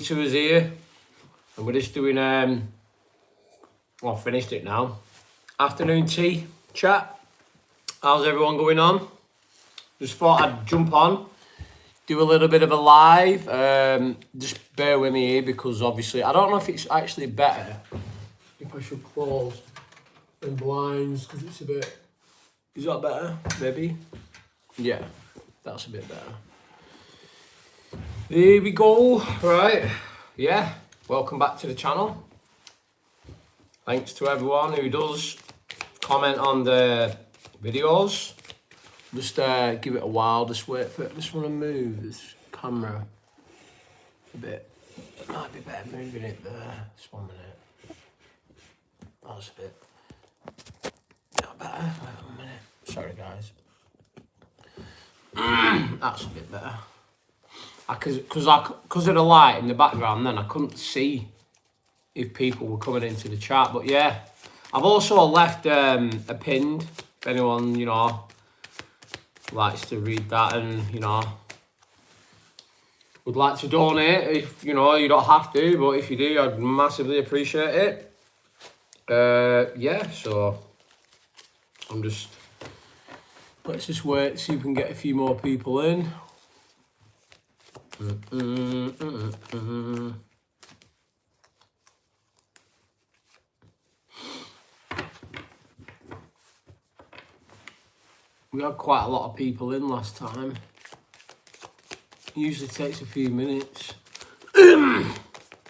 Detours here, and we're just doing well, finished it now. Afternoon tea chat. How's everyone going on? Just thought I'd jump on, do a little bit of a live. Just bear with me here because obviously I don't know if it's actually better if I should close the blinds because it's a bit. Is that better? Maybe. Yeah, that's a bit better. There we go. Right. Yeah. Welcome back to the channel. Thanks to everyone who does comment on the videos. Just give it a while. Just wait for it. Just want to move this camera a bit. It might be better moving it there. Just 1 minute. That's a bit. Not better. Wait 1 minute. Sorry, guys. That's a bit better. Because of the light in the background, then I couldn't see if people were coming into the chat. But yeah, I've also left a pinned if anyone likes to read that and would like to donate. If you don't have to, but if you do, I'd massively appreciate it. Yeah, so let's just wait, see if we can get a few more people in. We had quite a lot of people in last time. It usually takes a few minutes. But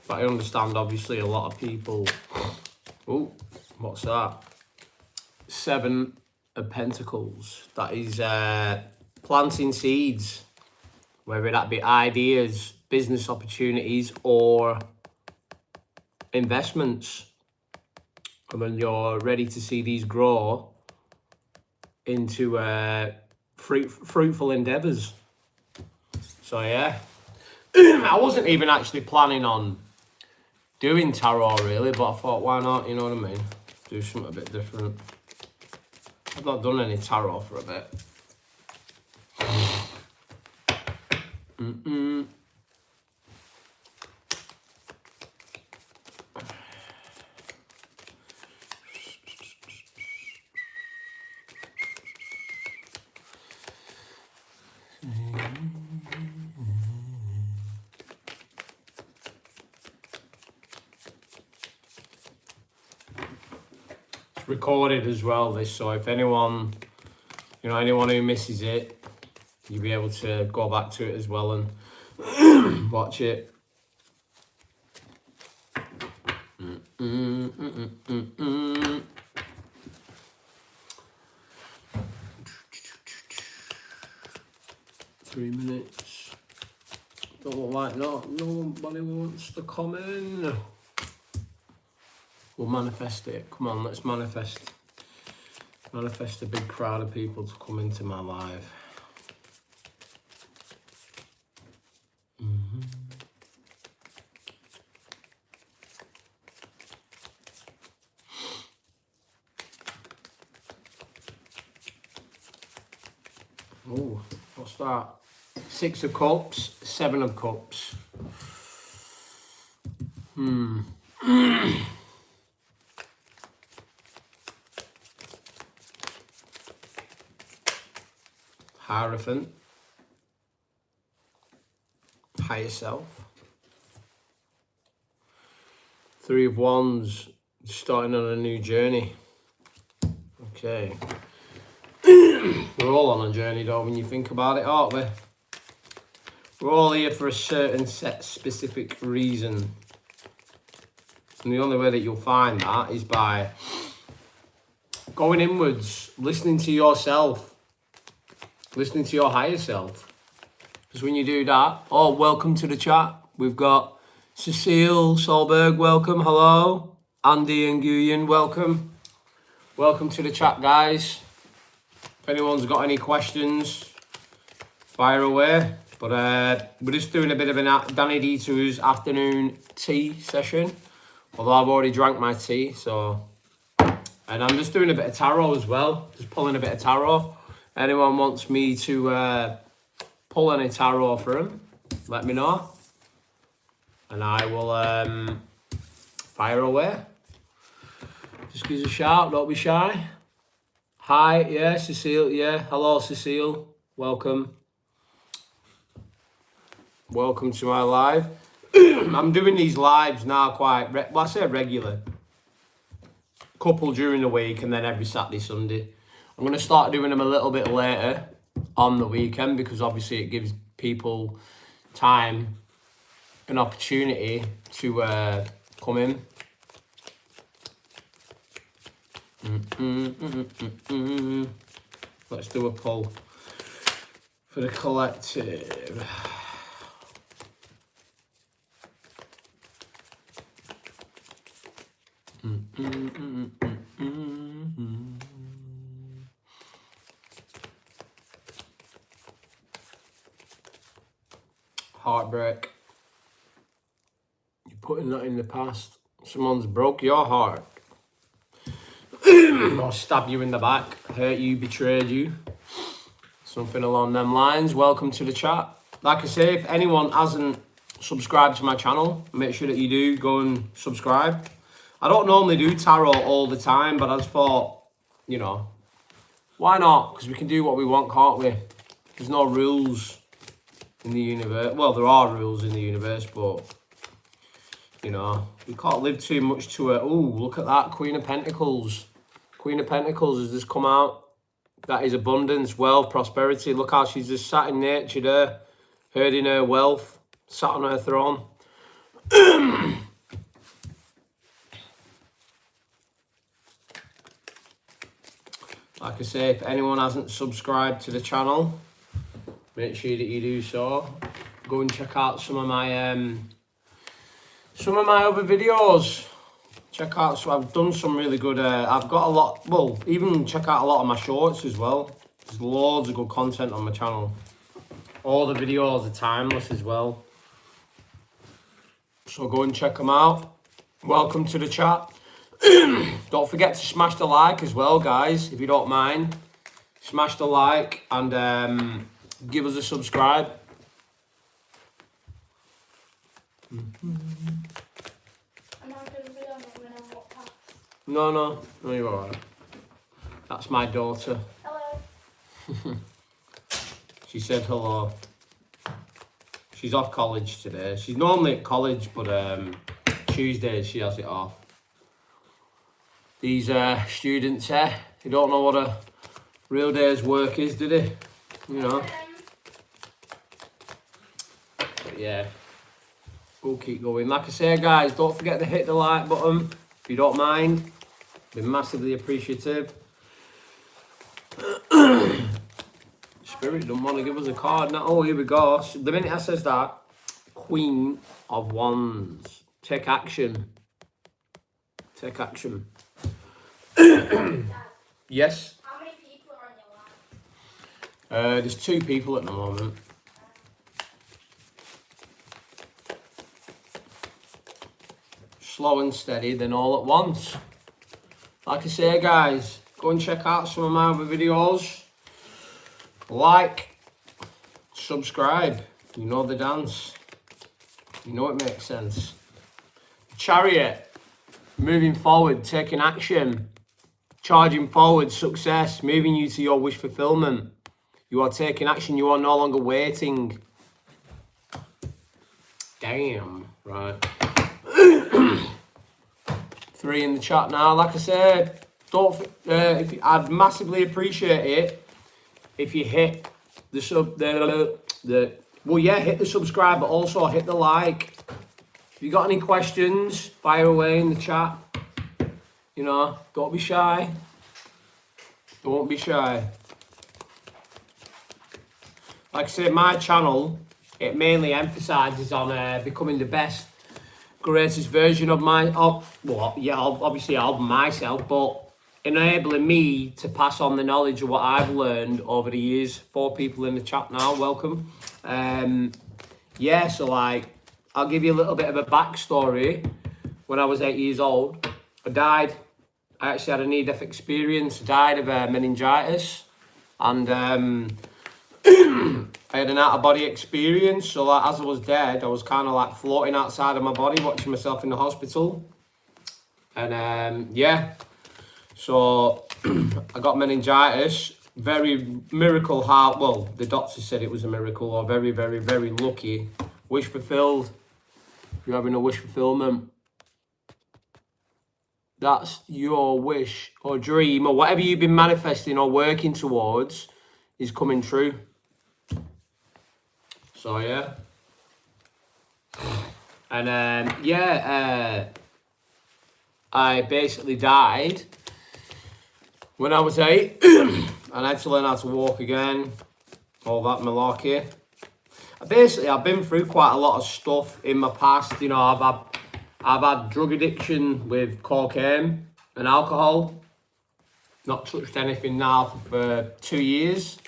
I understand obviously a lot of people. Oh, what's that? 7 of Pentacles. That is planting seeds. Whether that be ideas, business opportunities, or investments. And when you're ready to see these grow into fruitful endeavours. So yeah, I wasn't even actually planning on doing tarot really, but I thought, why not? You know what I mean? Do something a bit different. I've not done any tarot for a bit. It's recorded as well, this, so if anyone who misses it, you'll be able to go back to it as well and watch it. 3 minutes. Don't look like nobody wants to come in. We'll manifest it. Come on, let's manifest a big crowd of people to come into my live. Oh, what's that? 6 of Cups, 7 of Cups. Hierophant. Higher self. 3 of Wands, starting on a new journey. Okay. We're all on a journey though when you think about it, aren't we? We're all here for a certain set specific reason. And the only way that you'll find that is by going inwards, listening to yourself, listening to your higher self. Because when you do that, welcome to the chat. We've got Cecile Solberg, welcome, hello. Andy and Nguyen, welcome. Welcome to the chat, guys. If anyone's got any questions, fire away. But we're just doing a bit of a Danny Detours afternoon tea session. Although I've already drank my tea, so. And I'm just doing a bit of tarot as well. Just pulling a bit of tarot. Anyone wants me to pull any tarot for them, let me know. and I will fire away. Just give us a shout, don't be shy. Hi, yeah, Cecile, yeah. Hello, Cecile. Welcome. Welcome to my live. I'm doing these lives now quite, well, I say regular. Couple during the week and then every Saturday, Sunday. I'm going to start doing them a little bit later on the weekend because obviously it gives people time, an opportunity to come in. Let's do a poll for the collective. Heartbreak. You're putting that in the past. Someone's broke your heart. Or stabbed you in the back, hurt you, betrayed you. Something along them lines. Welcome to the chat. Like I say, if anyone hasn't subscribed to my channel, make sure that you do go and subscribe. I don't normally do tarot all the time, but I just thought, you know, why not? Because we can do what we want, can't we? There's no rules in the universe. Well, there are rules in the universe, but, you know, we can't live too much to it. Ooh, look at that, Queen of Pentacles. Queen of Pentacles has just come out. That is abundance, wealth, prosperity. Look how she's just sat in nature there, herding her wealth, sat on her throne. Like I say, if anyone hasn't subscribed to the channel, make sure that you do so. Go and check out some of my other videos. Check out, so I've done some really good, I've got a lot, well, even check out a lot of my shorts as well. There's loads of good content on my channel. All the videos are timeless as well. So go and check them out. Welcome to the chat. Don't forget to smash the like as well, guys, if you don't mind. Smash the like and give us a subscribe. No, you're alright. That's my daughter. Hello. She said hello. She's off college today. She's normally at college, but Tuesdays she has it off. These students here, they don't know what a real day's work is, do they? You know. But yeah, we'll keep going. Like I say, guys, don't forget to hit the like button if you don't mind. Be massively appreciative. Spirit don't want to give us a card now. Oh, here we go. The minute I says that, Queen of Wands. Take action. Take action. Yes. How many people are on your line? There's 2 people at the moment. Slow and steady, then all at once. Like I say, guys, go and check out some of my other videos. Like, subscribe. You know the dance. You know it makes sense. Chariot, moving forward, taking action. Charging forward, success, moving you to your wish fulfillment. You are taking action, you are no longer waiting. Damn, right. 3 in the chat now. Like I said, I'd massively appreciate it if you hit the hit the subscribe, but also hit the like. If you got any questions, fire away in the chat. You know, don't be shy. Don't be shy. Like I said, my channel, it mainly emphasises on becoming the best, greatest version of obviously of myself, but enabling me to pass on the knowledge of what I've learned over the years. 4 people in the chat now, welcome. Yeah, so like, I'll give you a little bit of a backstory. When I was 8 years old, I died. I actually had a near-death experience, died of meningitis. And I had an out-of-body experience. So like, as I was dead, I was kind of like floating outside of my body, watching myself in the hospital. And yeah, so I got meningitis. Very miracle how, well, the doctor said it was a miracle, or very, very, very lucky. Wish fulfilled. If you're having a wish fulfillment, that's your wish or dream or whatever you've been manifesting or working towards is coming true. So yeah. And I basically died when I was 8 and I had to learn how to walk again, all that malarkey. I've been through quite a lot of stuff in my past. You know, I've had drug addiction with cocaine and alcohol. Not touched anything now for 2 years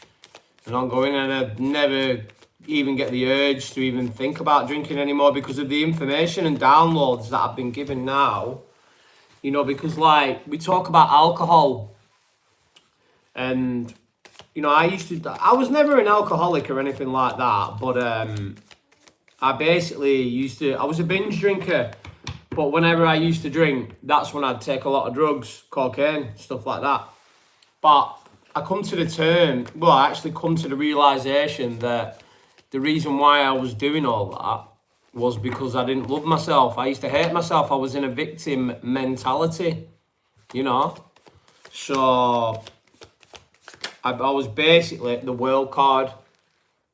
and ongoing, and I'd never even get the urge to even think about drinking anymore because of the information and downloads that I've been given now. You know, because like we talk about alcohol, and you know, I was never an alcoholic or anything like that, but I basically I was a binge drinker, but whenever I used to drink, that's when I'd take a lot of drugs, cocaine, stuff like that. But I come to the realization that the reason why I was doing all that was because I didn't love myself. I used to hate myself. I was in a victim mentality, you know. So I was basically the world card,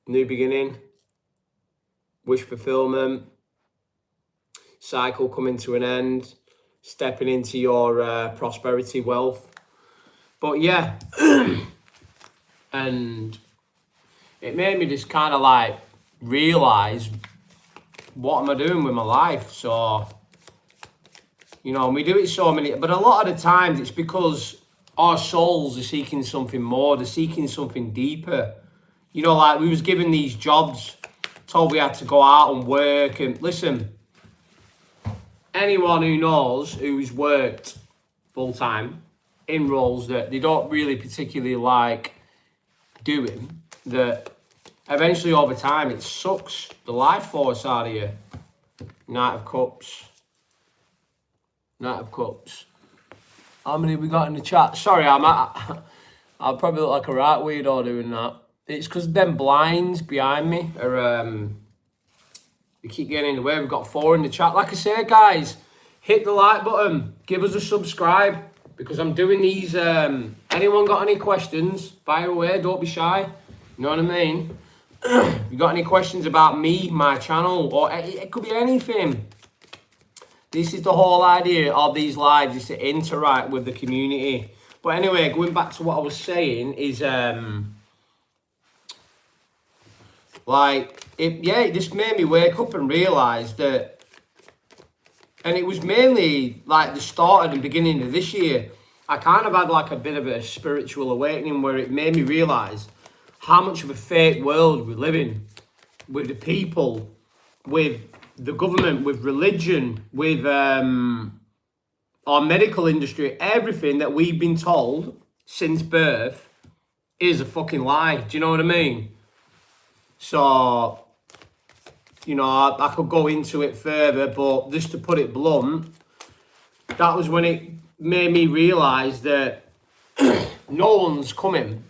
new beginning, wish fulfillment, cycle coming to an end, stepping into your prosperity, wealth. But yeah, and it made me just kind of like realize, what am I doing with my life? So, you know, and we do it so many, but a lot of the times it's because our souls are seeking something more, they're seeking something deeper. You know, like we was given these jobs, told we had to go out and work, and listen, anyone who knows who's worked full time in roles that they don't really particularly like doing, that eventually over time it sucks the life force out of you. Knight of Cups. Knight of Cups. How many we got in the chat? Sorry, I'll probably look like a right weirdo doing that. It's because them blinds behind me are they keep getting in the way. We've got 4 in the chat. Like I say, guys, hit the like button, give us a subscribe, because I'm doing these. Anyone got any questions? Fire away, don't be shy. You know what I mean? If you got any questions about me, my channel, or it could be anything. This is the whole idea of these lives, is to interact with the community. But anyway, going back to what I was saying is, it just made me wake up and realise that, and it was mainly like the start of the beginning of this year, I kind of had like a bit of a spiritual awakening where it made me realise how much of a fake world we live in, with the people, with the government, with religion, with our medical industry. Everything that we've been told since birth is a fucking lie. Do you know what I mean? So, you know, I could go into it further, but just to put it blunt, that was when it made me realise that no one's coming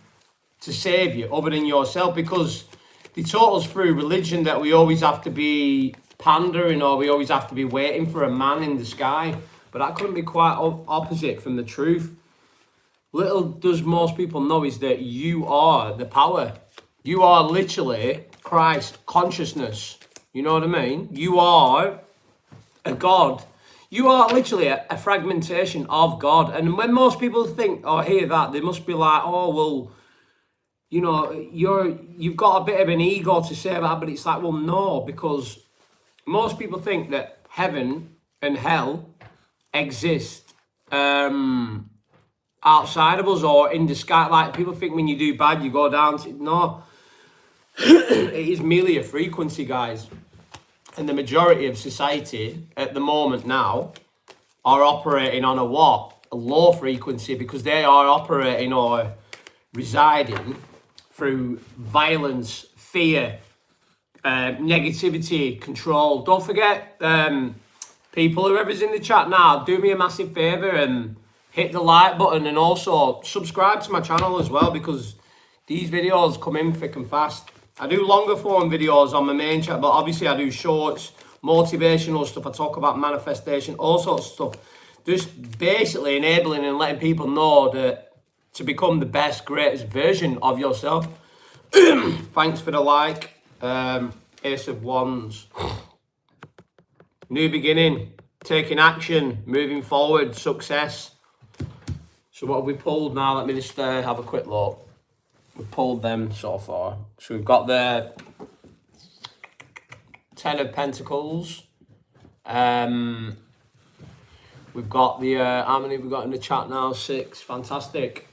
to save you other than yourself, because they taught us through religion that we always have to be pandering, or we always have to be waiting for a man in the sky. But that couldn't be quite opposite from the truth. Little does most people know is that you are the power. You are literally Christ consciousness. You know what I mean? You are a God. You are literally a fragmentation of God. And when most people think or hear that, they must be like, oh, well, you know, you've got a bit of an ego to say that. But it's like, well, no, because most people think that heaven and hell exist outside of us or in the sky. Like, people think when you do bad, you go down to... No. It is merely a frequency, guys. And the majority of society at the moment now are operating on a what? A low frequency, because they are operating or residing through violence, fear, negativity, control. Don't forget, people, whoever's in the chat now, do me a massive favour and hit the like button, and also subscribe to my channel as well, because these videos come in thick and fast. I do longer form videos on my main channel, but obviously I do shorts, motivational stuff. I talk about manifestation, all sorts of stuff. Just basically enabling and letting people know that to become the best, greatest version of yourself. Thanks for the like. Ace of Wands. New beginning, taking action, moving forward, success. So what have we pulled now? Let me just have a quick look. We've pulled them so far. So we've got the 10 of Pentacles. We've got the, how many have we got in the chat now? 6, fantastic.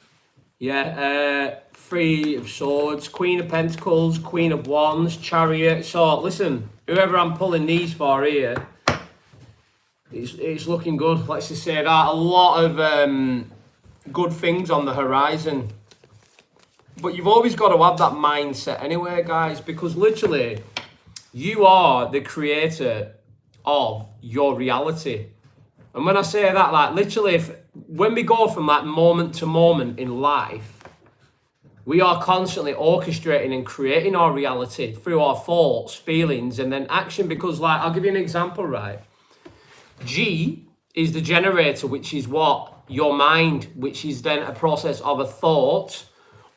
Yeah, 3 of Swords, Queen of Pentacles, Queen of Wands, Chariot. So listen, whoever I'm pulling these for here, it's looking good. Let's just say that. A lot of good things on the horizon. But you've always got to have that mindset anyway, guys, because literally you are the creator of your reality. And when I say that, like literally, when we go from like moment to moment in life, we are constantly orchestrating and creating our reality through our thoughts, feelings, and then action. Because like, I'll give you an example, right? G is the generator, which is what? Your mind, which is then a process of a thought.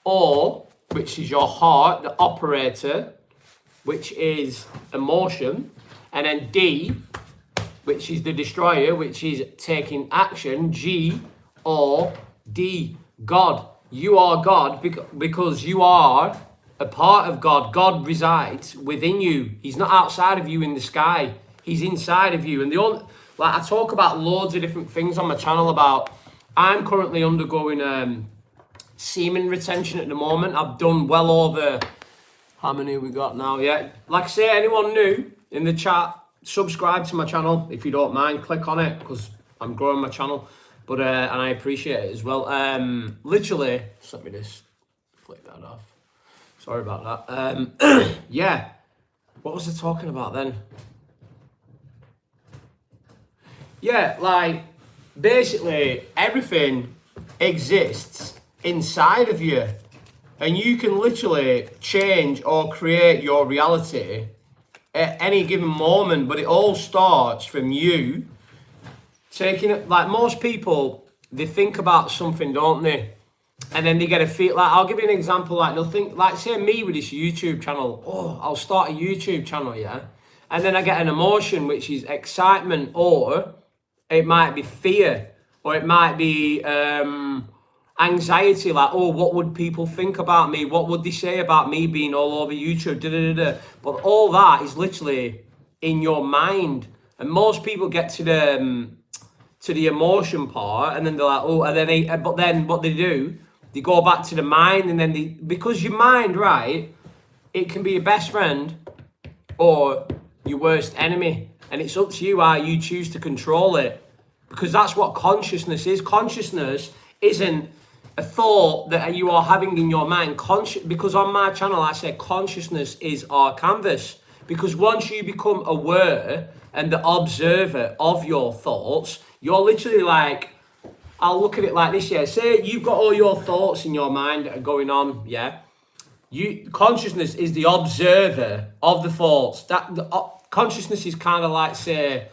O, which is your heart, the operator, which is emotion. And then D, which is the destroyer, which is taking action. G, O, D, God. You are God because you are a part of God. God resides within you. He's not outside of you in the sky. He's inside of you. And I talk about loads of different things on my channel about, I'm currently undergoing semen retention at the moment. I've done well over, how many have we got now? Yeah, like I say, anyone new in the chat, subscribe to my channel if you don't mind. Click on it because I'm growing my channel, but and I appreciate it as well. Literally, just let me just flick that off. Sorry about that. Yeah, what was I talking about then? Yeah, like basically everything exists inside of you, and you can literally change or create your reality at any given moment, but it all starts from you taking it. Like most people, they think about something, don't they, and then they get a feel. Like, I'll give you an example. Like, they'll think, like say me with this YouTube channel, oh, I'll start a YouTube channel, yeah, and then I get an emotion, which is excitement, or it might be fear, or it might be anxiety, like, oh, what would people think about me? What would they say about me being all over YouTube? But all that is literally in your mind. And most people get to the emotion part, and then they're like, oh, and then but then what they do, they go back to the mind, and then because your mind, right, it can be your best friend or your worst enemy, and it's up to you how you choose to control it, because that's what consciousness is. Consciousness isn't a thought that you are having in your mind. Because on my channel I say consciousnness is our canvas, because once you become aware and the observer of your thoughts, you're literally like, I'll look at it like this, yeah. Say you've got all your thoughts in your mind that are going on, yeah. Consciousness is the observer of the thoughts. Consciousness is kind of like, say,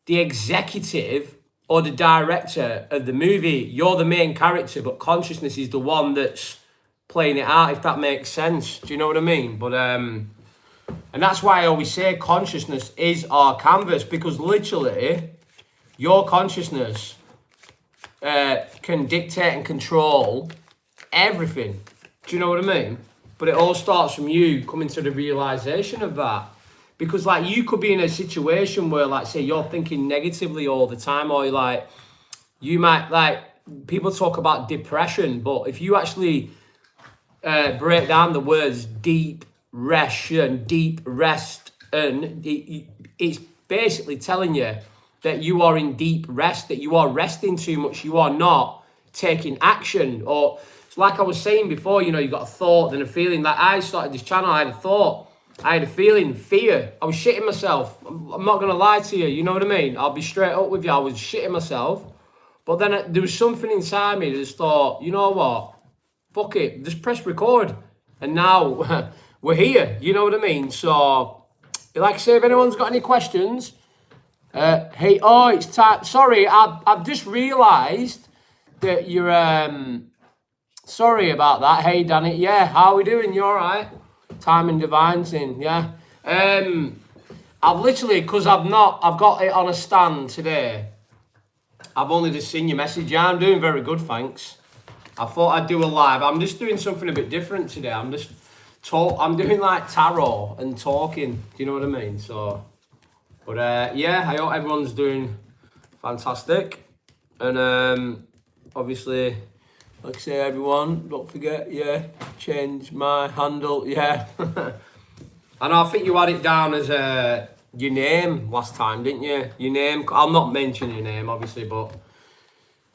the executive or the director of the movie. You're the main character, but consciousness is the one that's playing it out, if that makes sense. Do you know what I mean? But and that's why I always say consciousness is our canvas, because literally your consciousness can dictate and control everything. Do you know what I mean? But it all starts from you coming to the realization of that. Because like, you could be in a situation where, like, say you're thinking negatively all the time, or like, you might, like, people talk about depression, but if you actually break down the words deep rest and it's basically telling you that you are in deep rest, that you are resting too much, you are not taking action. Or like I was saying before, you know, you got a thought, then a feeling. Like I started this channel, I had a thought, I had a feeling, fear. I was shitting myself. I'm not going to lie to you, you know what I mean? I'll be straight up with you, I was shitting myself. But then there was something inside me that just thought, you know what? Fuck it, just press record. And now we're here, you know what I mean? So, like I say, if anyone's got any questions, hey, oh, it's time. Sorry, I've just realised that you're, sorry about that. Hey, Danny, yeah, how are we doing? You alright? Time and Divine thing, yeah. I've literally, because I've got it on a stand today. I've only just seen your message. Yeah, I'm doing very good, thanks. I thought I'd do a live. I'm just doing something a bit different today. I'm doing like tarot and talking. Do you know what I mean? So, but yeah, I hope everyone's doing fantastic. And obviously, like I say, everyone, don't forget, yeah, change my handle, yeah. And I think you had it down as your name last time, didn't you? Your name, I'll not mention your name, obviously, but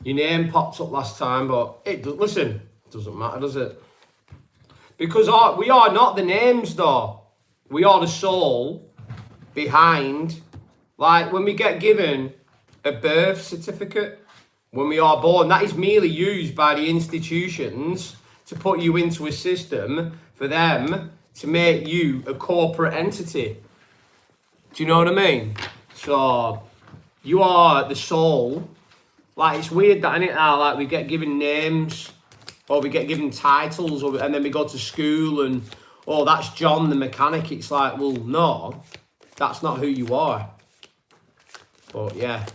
your name popped up last time, but listen, it doesn't matter, does it? Because we are not the names, though. We are the soul behind. Like, when we get given a birth certificate, when we are born, that is merely used by the institutions to put you into a system for them to make you a corporate entity. Do you know what I mean? So, you are the soul. Like, it's weird that, innit, how, like, we get given names, or we get given titles, and then we go to school and, oh, that's John the mechanic. It's like, well, no, that's not who you are. But, yeah.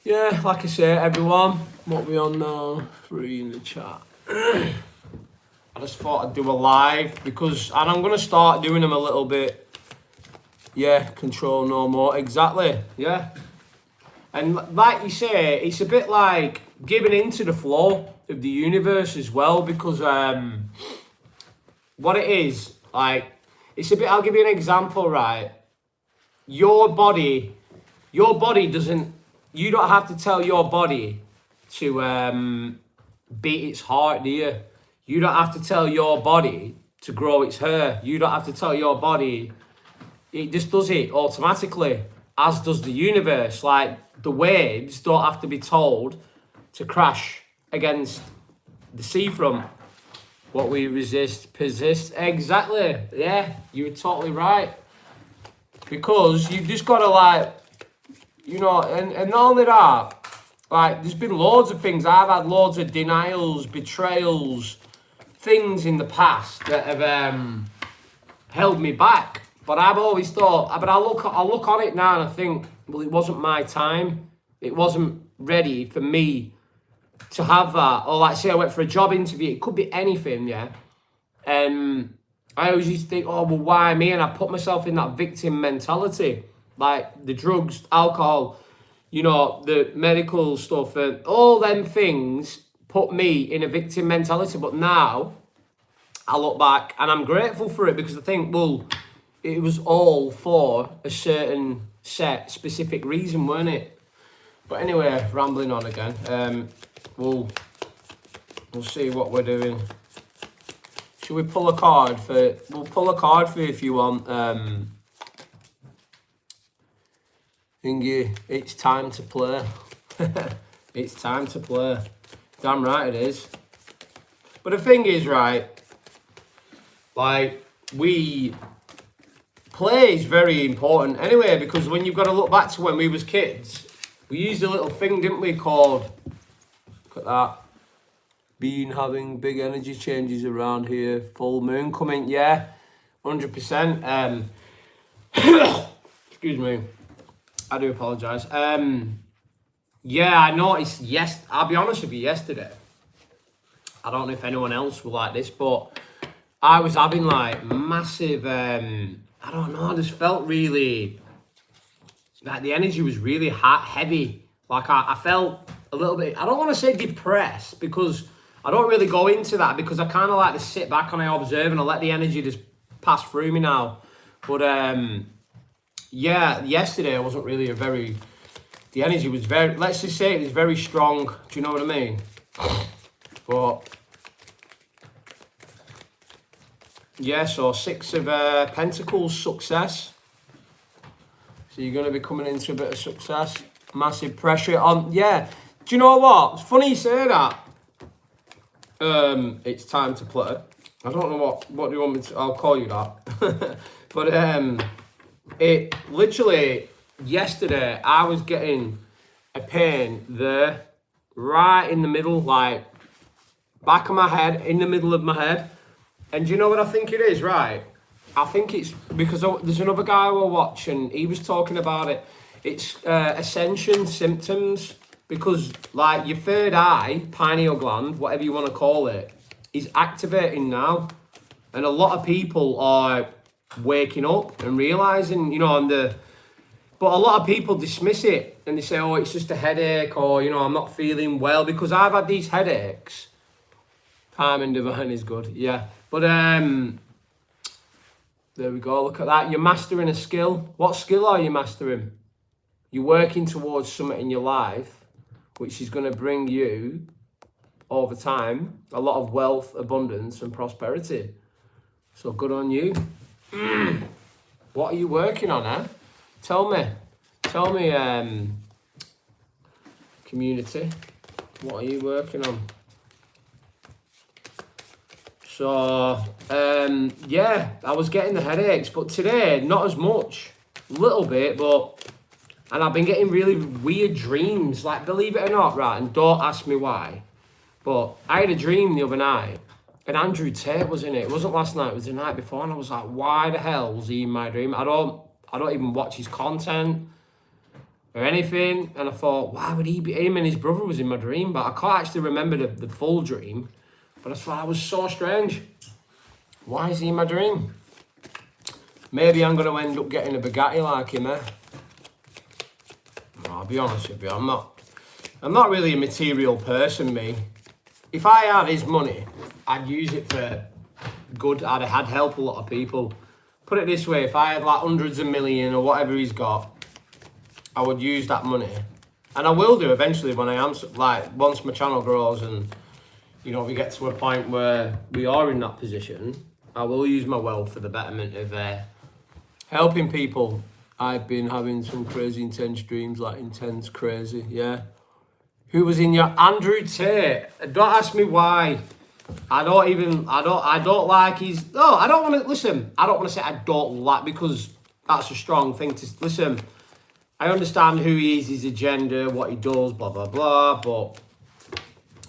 Yeah, like I say, everyone, what we on now? 3 in the chat. I just thought I'd do a live, because, and I'm going to start doing them a little bit. Yeah, control no more. Exactly, yeah. And like you say, it's a bit like giving into the flow of the universe as well, because what it is, like, it's a bit, I'll give you an example, right? Your body doesn't, you don't have to tell your body to beat its heart, do you? You don't have to tell your body to grow its hair. You don't have to tell your body, it just does it automatically, as does the universe. Like, the waves don't have to be told to crash against the seafront. What we resist persists. Exactly. Yeah, you're totally right. Because you've just got to, like, you know, and not only that, like, there's been loads of things. I've had loads of denials, betrayals, things in the past that have held me back. But I've always thought, but I look on it now and I think, well, it wasn't my time. It wasn't ready for me to have that. Or like, say I went for a job interview, it could be anything, yeah. I always used to think, oh, well, why me? And I put myself in that victim mentality. Like the drugs, alcohol, you know, the medical stuff, and all them things put me in a victim mentality. But now I look back and I'm grateful for it, because I think, well, it was all for a certain set, specific reason, weren't it? But anyway, rambling on again. We'll see what we're doing. Should we pull a card for? We'll pull a card for you if you want. Thingy, it's time to play. It's time to play. Damn right it is. But the thing is, right, like, play is very important anyway, because when you've got to look back to when we was kids, we used a little thing, didn't we, called, look at that, been having big energy changes around here, full moon coming, yeah, 100%. Excuse me, I do apologise. Yeah, I noticed, I'll be honest with you, yesterday, I don't know if anyone else will like this, but I was having like massive, I don't know, I just felt really, like the energy was really heavy. Like I felt a little bit, I don't want to say depressed, because I don't really go into that, because I kind of like to sit back and I observe and I let the energy just pass through me now. But yeah, yesterday I wasn't really the energy was very, let's just say it was very strong. Do you know what I mean? But yeah, so 6 of Pentacles, success. So you're going to be coming into a bit of success. Massive pressure on. Yeah. Do you know what? It's funny you say that. It's time to play. I don't know what do you want me to. I'll call you that. But it literally yesterday I was getting a pain there, right in the middle, like back of my head, in the middle of my head. And do you know what I think it is, right? I think it's because there's another guy we're watching, he was talking about it. It's ascension symptoms, because like your third eye, pineal gland, whatever you want to call it, is activating now. And a lot of people are waking up and realising, you know, but a lot of people dismiss it and they say, oh, it's just a headache, or, you know, I'm not feeling well, because I've had these headaches. Timing divine is good, yeah. But there we go, look at that. You're mastering a skill. What skill are you mastering? You're working towards something in your life, which is going to bring you, over time, a lot of wealth, abundance, and prosperity. So good on you. What are you working on, eh? Tell me, community, what are you working on? So, yeah, I was getting the headaches, but today, not as much. A little bit, and I've been getting really weird dreams, like, believe it or not, right, and don't ask me why, but I had a dream the other night, and Andrew Tate was in it. It wasn't last night, it was the night before, and I was like, why the hell was he in my dream? I don't even watch his content or anything, and I thought, why would he be? Him and his brother was in my dream, but I can't actually remember the full dream. But I thought it was so strange. Why is he in my dream? Maybe I'm going to end up getting a Bugatti like him, eh? I'll be honest with you, I'm not really a material person, me. If I had his money, I'd use it for good. I'd help a lot of people. Put it this way, if I had like hundreds of million or whatever he's got, I would use that money. And I will do eventually when I am, like, once my channel grows and, you know, we get to a point where we are in that position, I will use my wealth for the betterment of helping people. I've been having some crazy intense dreams, like intense crazy, yeah. Who was in your Andrew Tate? Don't ask me why. I don't like his, no, I don't want to, listen, I don't want to say I don't like, because that's a strong thing to, listen, I understand who he is, his agenda, what he does, blah, blah, blah, but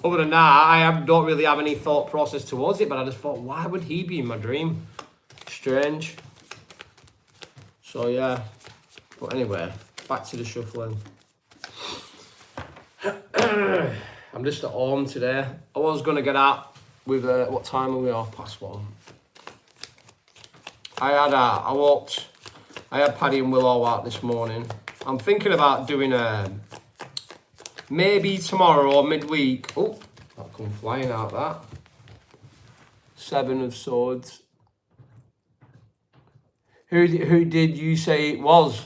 other than that, I don't really have any thought process towards it, but I just thought, why would he be in my dream? Strange. So, yeah. But anyway, back to the shuffling. I'm just at home today. I was going to get out with, what time are we off? Past 1. I had Paddy and Willow out this morning. I'm thinking about doing maybe tomorrow or midweek. Oh, that come flying out, that. 7 of Swords. Who did you say it was?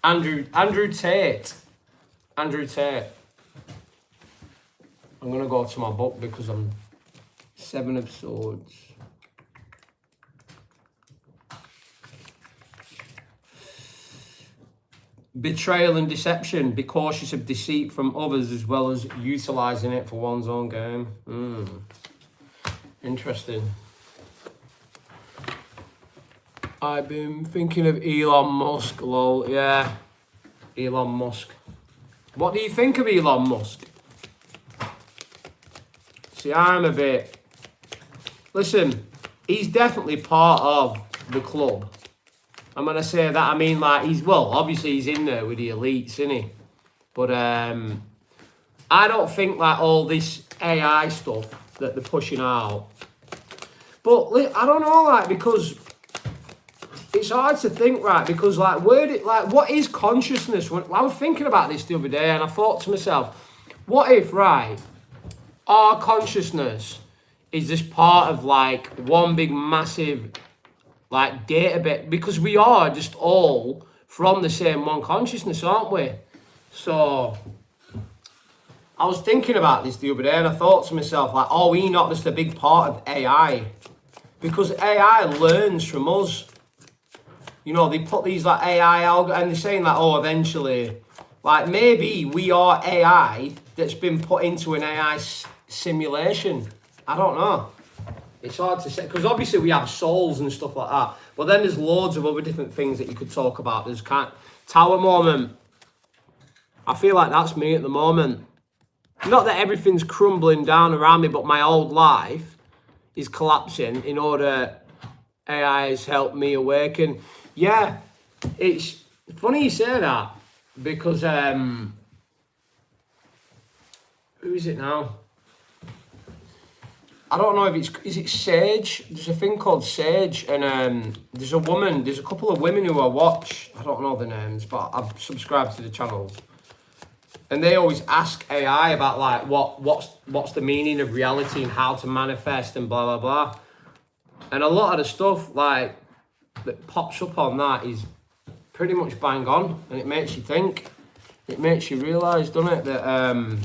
Andrew Tate. Andrew Tate. I'm going to go to my book because I'm 7 of Swords. Betrayal and deception. Be cautious of deceit from others as well as utilising it for one's own game. Interesting. I've been thinking of Elon Musk, lol. Yeah, Elon Musk. What do you think of Elon Musk? See, I'm a bit... Listen, he's definitely part of the club. And when I say that, I mean, like, obviously he's in there with the elites, isn't he? But I don't think, like, all this AI stuff that they're pushing out. But I don't know, like, because it's hard to think, right? Because, like, what is consciousness? I was thinking about this the other day, and I thought to myself, what if, right, our consciousness is just part of, like, one big massive, like, database, because we are just all from the same one consciousness, aren't we? So I was thinking about this the other day and I thought to myself, like, are we not just a big part of AI? Because AI learns from us. You know, they put these like AI algorithms and they're saying like, oh, eventually, like maybe we are AI that's been put into an AI simulation. I don't know. It's hard to say because obviously we have souls and stuff like that. But then there's loads of other different things that you could talk about. There's tower moment. I feel like that's me at the moment. Not that everything's crumbling down around me, but my old life is collapsing in order AI has helped me awaken. Yeah, it's funny you say that because who is it now? I don't know if is it Sage? There's a thing called Sage, and there's a couple of women who I watch. I don't know the names, but I've subscribed to the channels. And they always ask AI about like what's the meaning of reality and how to manifest and blah blah blah. And a lot of the stuff like that pops up on that is pretty much bang on, and it makes you think. It makes you realise, doesn't it, that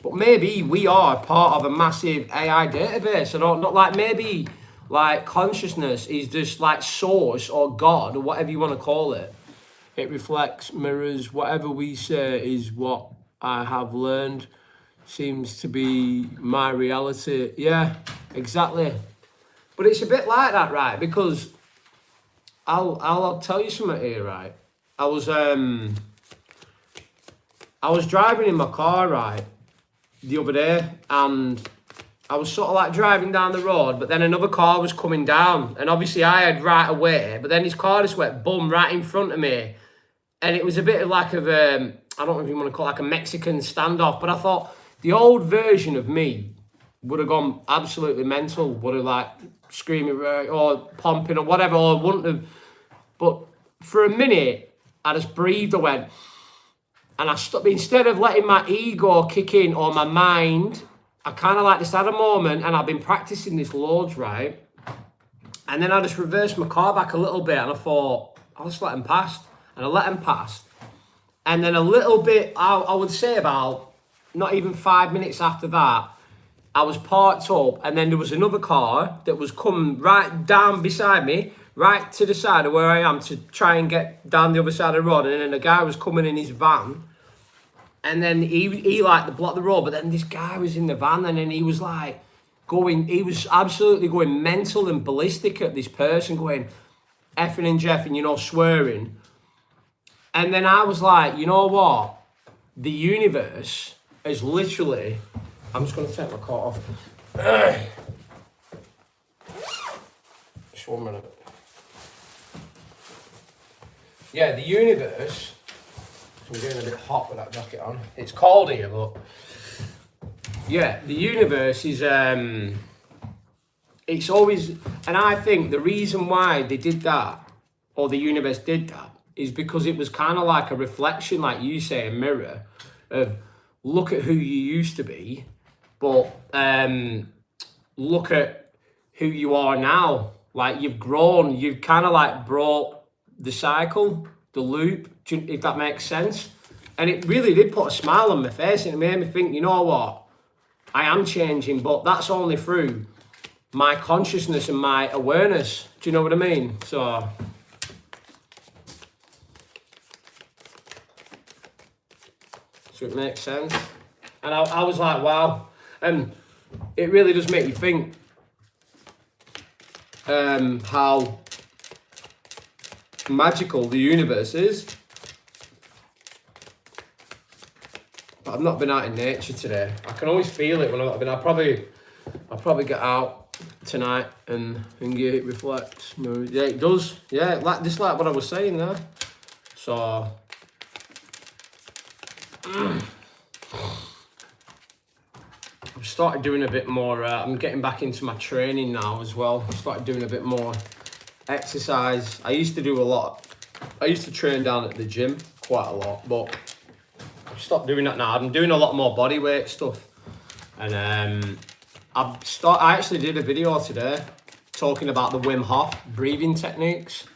but maybe we are part of a massive AI database. I don't, not like maybe like consciousness is just like source or God or whatever you want to call it. It reflects, mirrors, whatever we say is what I have learned seems to be my reality. Yeah, exactly. But it's a bit like that, right? Because I'll tell you something here, right? I was driving in my car, right, the other day, and I was sort of like driving down the road, but then another car was coming down, and obviously I had right away, but then his car just went boom right in front of me, and it was a bit of like of I don't know if you want to call it like a Mexican standoff, but I thought the old version of me would have gone absolutely mental, would have like screaming or pumping or whatever, or wouldn't have. But for a minute, I just breathed, I went, and I stopped. Instead of letting my ego kick in or my mind, I kind of like just had a moment, and I've been practicing this loads, right? And then I just reversed my car back a little bit, and I thought, I'll just let him past. And I let him past. And then a little bit, I would say about not even 5 minutes after that, I was parked up, and then there was another car that was coming right down beside me, right to the side of where I am to try and get down the other side of the road. And then a guy was coming in his van, and then he like blocked the road, but then this guy was in the van, and then he was like he was absolutely going mental and ballistic at this person, going effing and jeffing, you know, swearing. And then I was like, you know what? The universe is literally, I'm just going to take my coat off. Just 1 minute. Yeah, the universe, I'm getting a bit hot with that jacket on. It's cold here, but yeah, the universe is, it's always, and I think the reason why they did that, or the universe did that, is because it was kind of like a reflection, like you say, a mirror of look at who you used to be, but look at who you are now. Like you've grown, you've kind of like brought the cycle, the loop, if that makes sense. And it really did put a smile on my face, and it made me think, you know what? I am changing, but that's only through my consciousness and my awareness. Do you know what I mean? So it makes sense. And I was like, wow. And it really does make you think how magical the universe is. But I've not been out in nature today. I can always feel it when I've been. I'll probably get out tonight and yeah, it reflects. Yeah, it does. Yeah, just like what I was saying there. So I've started doing a bit more, I'm getting back into my training now as well. I've started doing a bit more exercise. I used to train down at the gym quite a lot, but I've stopped doing that now. I'm doing a lot more body weight stuff. And I actually did a video today talking about the Wim Hof breathing techniques.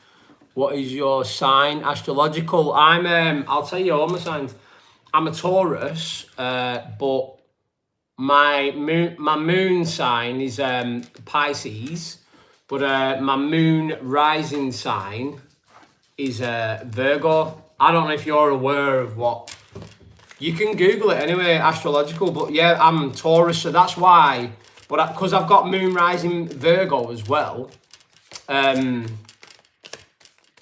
What is your sign? Astrological. I'll tell you all my signs. I'm a Taurus, but my moon sign is Pisces, but my moon rising sign is Virgo. I don't know if you're aware of what. You can Google it anyway, astrological. But yeah, I'm Taurus, so that's why. But because I've got moon rising Virgo as well, that's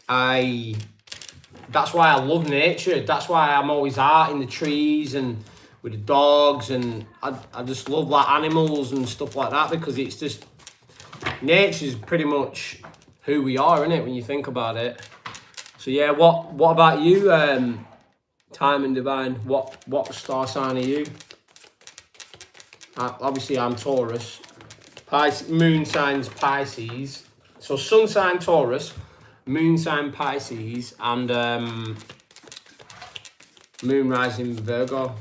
why I love nature. That's why I'm always out in the trees and with the dogs, and I just love like animals and stuff like that, because it's just nature's pretty much who we are, isn't it, when you think about it? So yeah, what about you, Time and Divine? What star sign are you? Obviously I'm Taurus. Moon sign's Pisces. So sun sign Taurus, moon sign Pisces, and moon rising Virgo.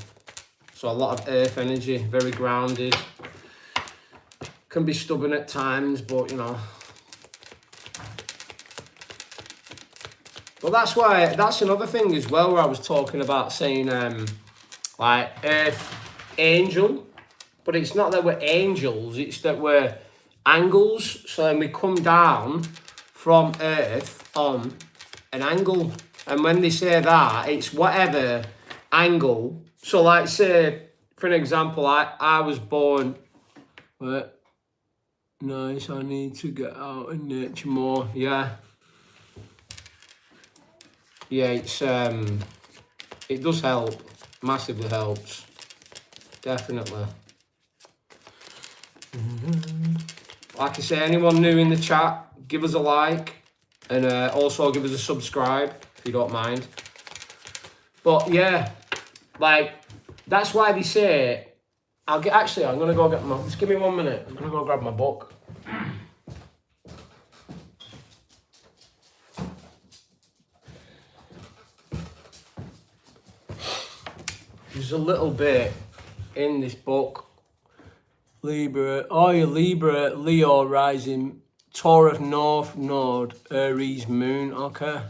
So a lot of earth energy, very grounded. Can be stubborn at times, but you know. Well, that's another thing as well, where I was talking about saying like earth angel, but it's not that we're angels, it's that we're angles. So then we come down from earth on an angle, and when they say that, it's whatever angle. So like, say for an example, I was born, nice, I need to get out in nature more. Yeah, it's it does help, massively helps, definitely. Like I say, anyone new in the chat, give us a like, and also give us a subscribe if you don't mind. But yeah, like, that's why they say, I'm gonna go get just give me 1 minute, I'm gonna go grab my book. There's a little bit in this book. Libra, Leo rising, Taurus North Node, Aries Moon. Okay,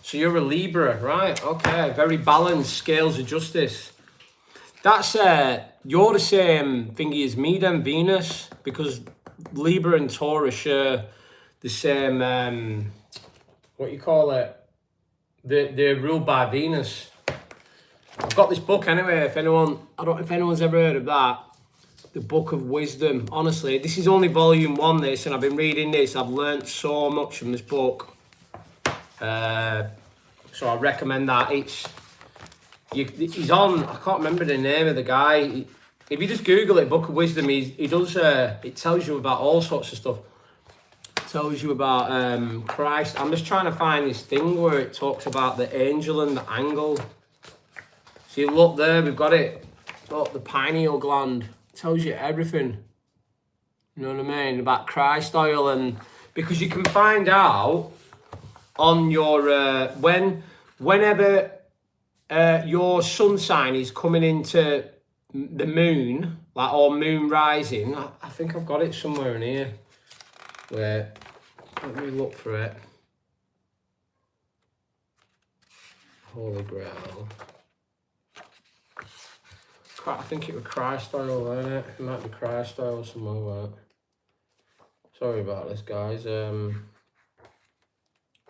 so you're a Libra, right? Okay, very balanced, scales of justice. That's you're the same thingy as me then, Venus, because Libra and Taurus share the same what you call it? They're ruled by Venus. I've got this book anyway. I don't know if anyone's ever heard of that. The Book of Wisdom. Honestly, this is only volume 1, this, and I've been reading this. I've learnt so much from this book. So I recommend that. He's on, I can't remember the name of the guy. If you just Google it, Book of Wisdom, he does, it tells you about all sorts of stuff. It tells you about Christ. I'm just trying to find this thing where it talks about the angel and the angle. See, look there, we've got it. Look, the pineal gland. Tells you everything, you know what I mean, about Christ oil. And because you can find out on your whenever your sun sign is coming into the moon, like, or moon rising. I think I've got it somewhere in here. Wait, let me look for it. Holy Grail. I think it was Christ oil, wasn't it? It might be Christ oil or something like that. Sorry about this, guys. I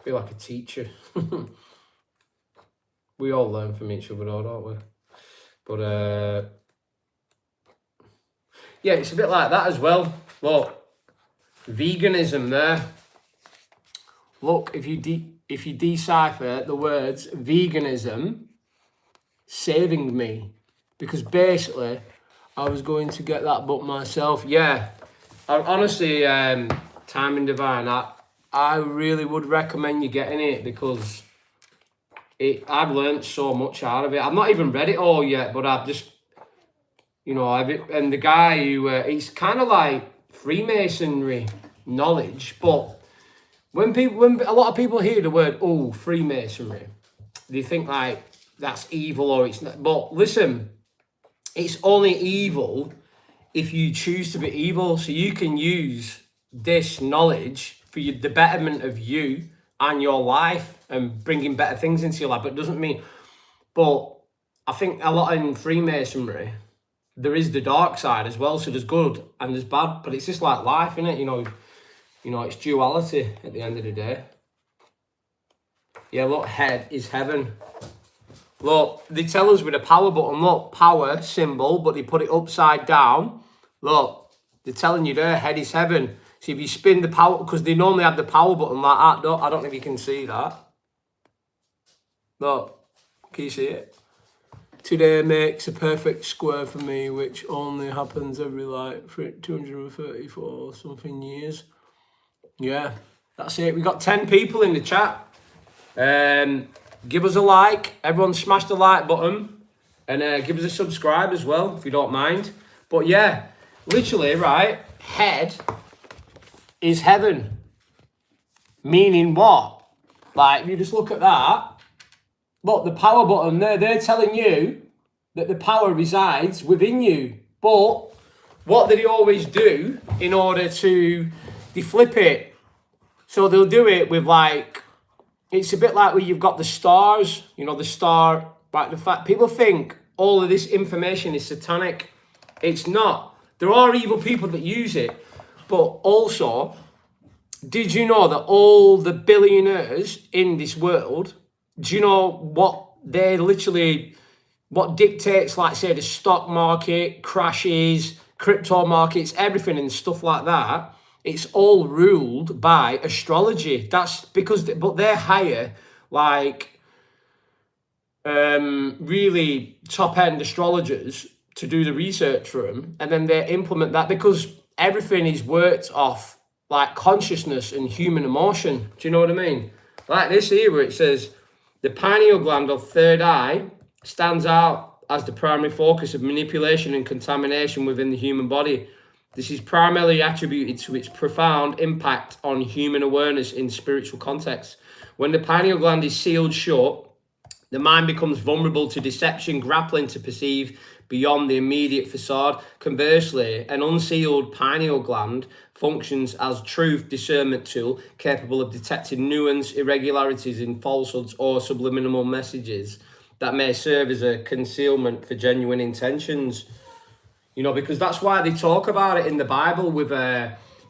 feel like a teacher. We all learn from each other, though, don't we? But yeah, it's a bit like that as well. Look, veganism there. Look, if you decipher the words veganism, saving me. Because basically, I was going to get that book myself. Yeah, honestly, Time and Divine, I really would recommend you getting it, because I've learned so much out of it. I've not even read it all yet, but I've just, you know, and the guy who, it's kind of like Freemasonry knowledge, but when a lot of people hear the word, oh, Freemasonry, they think like that's evil or it's not. But listen, it's only evil if you choose to be evil. So you can use this knowledge for the betterment of you and your life and bringing better things into your life. But it doesn't mean, but I think a lot in Freemasonry, there is the dark side as well. So there's good and there's bad, but it's just like life, isn't it? You know, it's duality at the end of the day. Yeah, look, head is heaven. Look, they tell us with a power button, look, power symbol, but they put it upside down. Look, they're telling you there, head is heaven. So if you spin the power, because they normally have the power button like that. I don't know if you can see that. Look, can you see it? Today makes a perfect square for me, which only happens every like 234 something years. Yeah, that's it. We got 10 people in the chat. Give us a like. Everyone smash the like button. And give us a subscribe as well, if you don't mind. But yeah, literally, right, head is heaven. Meaning what? Like, you just look at that. Look, the power button there, they're telling you that the power resides within you. But what do they always do in order to, they flip it. So they'll do it with like, it's a bit like where you've got the stars, you know, the star, like the fact, people think all of this information is satanic. It's not. There are evil people that use it. But also, did you know that all the billionaires in this world, do you know what they literally, what dictates, like say, the stock market, crashes, crypto markets, everything and stuff like that? It's all ruled by astrology. That's because, but they hire like really top-end astrologers to do the research for them, and then they implement that because everything is worked off like consciousness and human emotion. Do you know what I mean? Like this here where it says, the pineal gland or third eye stands out as the primary focus of manipulation and contamination within the human body. This is primarily attributed to its profound impact on human awareness in spiritual contexts. When the pineal gland is sealed shut, the mind becomes vulnerable to deception, grappling to perceive beyond the immediate facade. Conversely, an unsealed pineal gland functions as truth discernment tool, capable of detecting nuance, irregularities in falsehoods or subliminal messages that may serve as a concealment for genuine intentions. You know, because that's why they talk about it in the Bible with,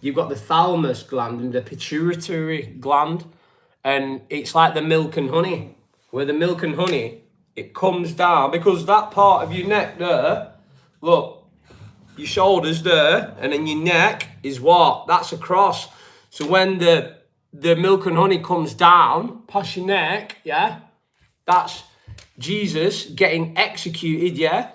you've got the thalamus gland and the pituitary gland, and it's like the milk and honey, where the milk and honey, it comes down, because that part of your neck there, look, your shoulders there, and then your neck is what? That's a cross. So when the milk and honey comes down past your neck, yeah, that's Jesus getting executed, yeah,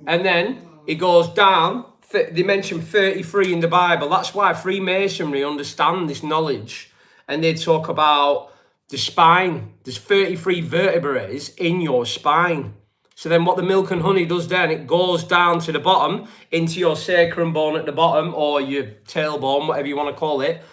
and then it goes down. They mention 33 in the Bible. That's why Freemasonry understand this knowledge. And they talk about the spine. There's 33 vertebrae in your spine. So then what the milk and honey does then, it goes down to the bottom into your sacrum bone at the bottom, or your tailbone, whatever you want to call it.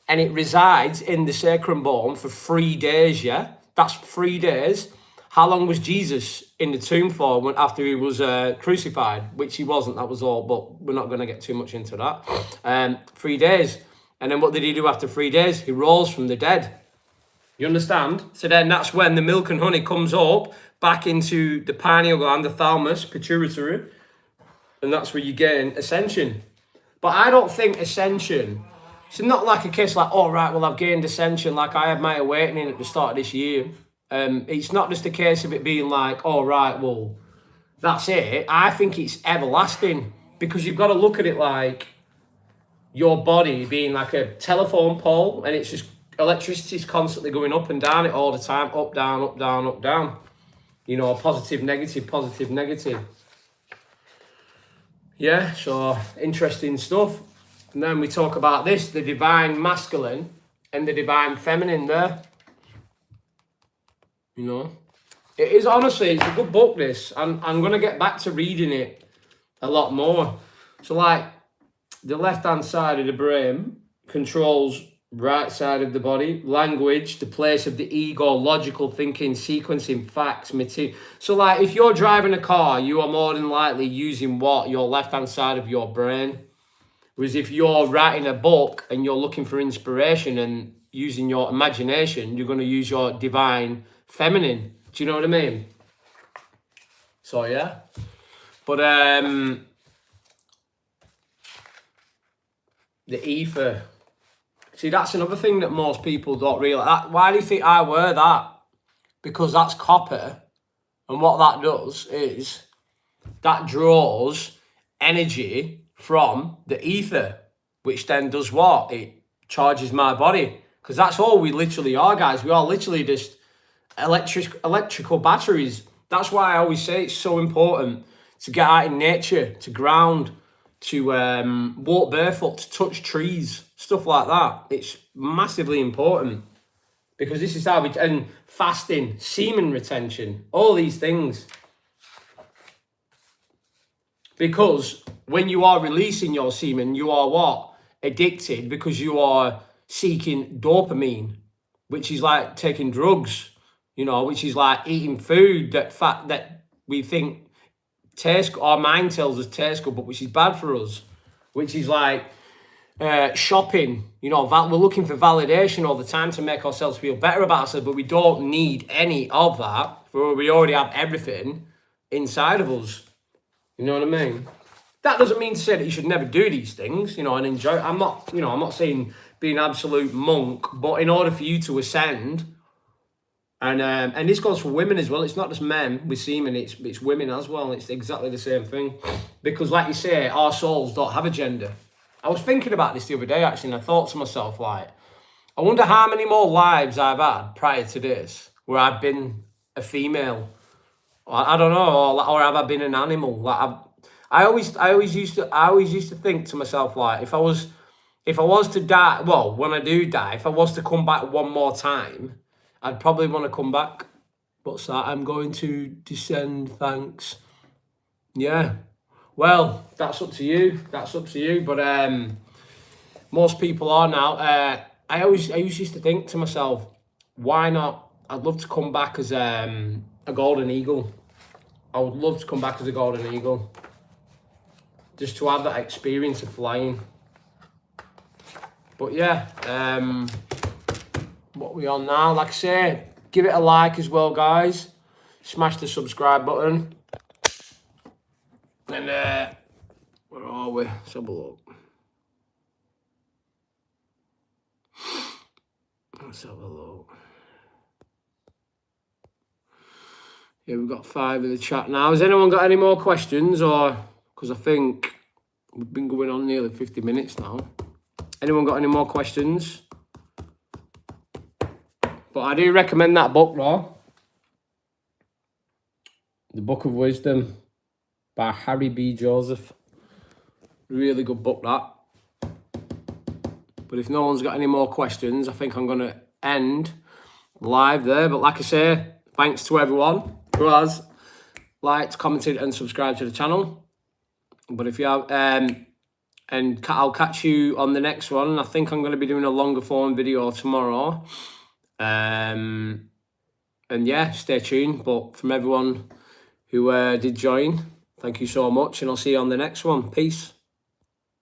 And it resides in the sacrum bone for 3 days, yeah? That's 3 days. How long was Jesus in the tomb for after he was crucified? Which he wasn't, that was all, but we're not going to get too much into that. 3 days. And then what did he do after 3 days? He rose from the dead. You understand? So then that's when the milk and honey comes up back into the pineal gland, the thalamus, pituitary, and that's where you gain ascension. But I don't think ascension, it's not like a case like, oh, right, well, I've gained ascension, like I had my awakening at the start of this year. It's not just a case of it being like, oh, right, well, that's it. I think it's everlasting, because you've got to look at it like your body being like a telephone pole, and it's just electricity is constantly going up and down it all the time, up, down, up, down, up, down. You know, positive, negative, positive, negative. Yeah, so interesting stuff. And then we talk about this, the divine masculine and the divine feminine there. You know, it is honestly, it's a good book, this. I'm going to get back to reading it a lot more. So like the left-hand side of the brain controls right side of the body, language, the place of the ego, logical thinking, sequencing facts, material. So like if you're driving a car, you are more than likely using what? Your left-hand side of your brain. Whereas if you're writing a book and you're looking for inspiration and using your imagination, you're going to use your divine feminine. Do you know what I mean? So yeah. But the ether. See, that's another thing that most people don't realise. Why do you think I wear that? Because that's copper. And what that does is that draws energy from the ether, which then does what? It charges my body. Because that's all we literally are, guys. We are literally just electrical batteries. That's why I always say it's so important to get out in nature, to ground, to walk barefoot, to touch trees, stuff like that. It's massively important because this is how we, and fasting, semen retention, all these things. Because when you are releasing your semen, you are what? Addicted, because you are seeking dopamine, which is like taking drugs, you know, which is like eating food that we think tastes, our mind tells us tastes good, but which is bad for us, which is like shopping, you know, we're looking for validation all the time to make ourselves feel better about ourselves, but we don't need any of that, for we already have everything inside of us. You know what I mean? That doesn't mean to say that you should never do these things, you know, and enjoy. I'm not saying be an absolute monk, but in order for you to ascend, and this goes for women as well. It's not just men with semen; it's women as well. It's exactly the same thing, because, like you say, our souls don't have a gender. I was thinking about this the other day actually, and I thought to myself, like, I wonder how many more lives I've had prior to this where I've been a female. I don't know, or have I been an animal? Like I always used to think to myself, like, if I was to die, well, when I do die, if I was to come back one more time, I'd probably want to come back. What's that? I'm going to descend, thanks. Yeah. Well, that's up to you. That's up to you. But most people are now. I used to think to myself, why not? I'd love to come back as a golden eagle. I would love to come back as a golden eagle. Just to have that experience of flying. But yeah, what are we on now? Like I say, give it a like as well, guys. Smash the subscribe button. And where are we? Let's have a look. Let's have a look. Yeah, we've got 5 in the chat now. Has anyone got any more questions? Or, because I think we've been going on nearly 50 minutes now. Anyone got any more questions? But I do recommend that book, though. The Book of Wisdom by Harry B. Joseph. Really good book, that. But if no one's got any more questions, I think I'm going to end live there. But like I say, thanks to everyone who has liked, commented, and subscribed to the channel. But if you have, and I'll catch you on the next one. I think I'm going to be doing a longer form video tomorrow. And yeah, stay tuned. But from everyone who did join, thank you so much, and I'll see you on the next one. Peace.